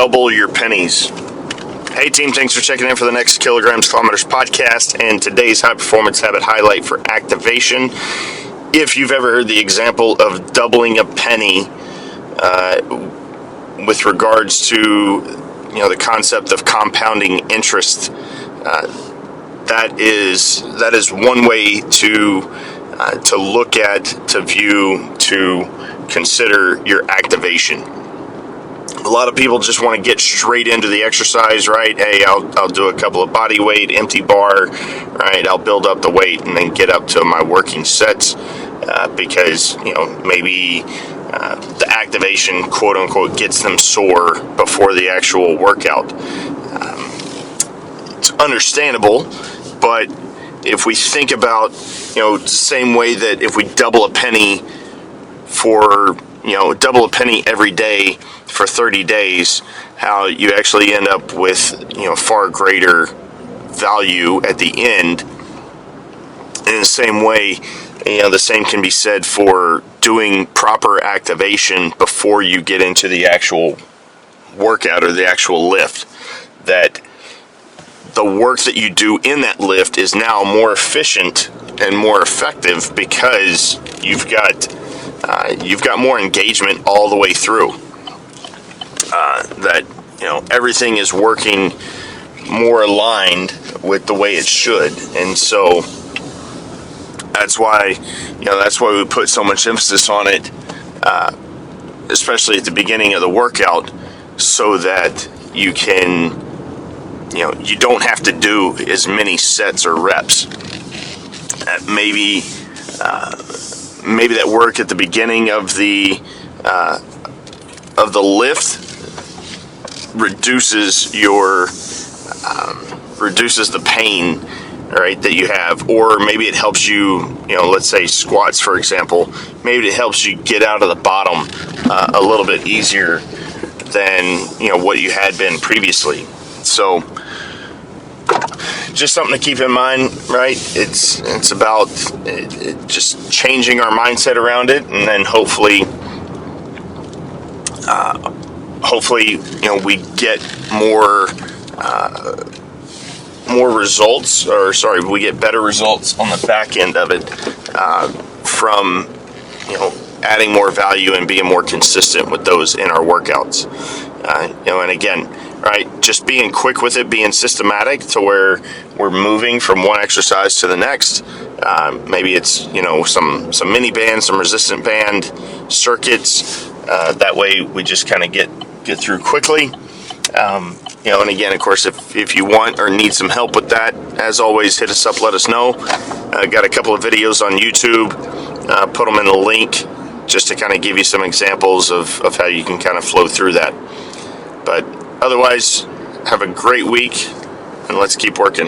double your pennies. Hey team, thanks for checking in for the next Kilograms Kilometers podcast and today's high performance habit highlight for activation. If you've ever heard the example of doubling a penny with regards to the concept of compounding interest, that is one way to look at, to view, to consider your activation. A lot of people just want to get straight into the exercise, right? Hey, I'll do a couple of body weight, empty bar, right? I'll build up the weight and then get up to my working sets because, maybe the activation, quote unquote, gets them sore before the actual workout. It's understandable, but if we think about, same way that if we double a penny every day for 30 days, how you actually end up with, far greater value at the end. In the same way, the same can be said for doing proper activation before you get into the actual workout or the actual lift. That the work that you do in that lift is now more efficient and more effective because you've got more engagement all the way through. That everything is working more aligned with the way it should, and so that's why we put so much emphasis on it, especially at the beginning of the workout, so that you can you don't have to do as many sets or reps. Maybe that work at the beginning of the lift reduces the pain, right, that you have, or maybe it helps you, let's say squats, for example. Maybe it helps you get out of the bottom a little bit easier than what you had been previously. So just something to keep in mind, right? It's about just changing our mindset around it, and then hopefully we get we get better results on the back end of it from adding more value and being more consistent with those in our workouts. And again, right, just being quick with it, being systematic to where we're moving from one exercise to the next. Maybe it's some mini band, some resistant band circuits. That way we just kind of get through quickly. And again, of course, if you want or need some help with that, as always, hit us up, let us know. Got a couple of videos on YouTube, put them in the link just to kind of give you some examples of how you can kind of flow through that. But otherwise, have a great week, and let's keep working.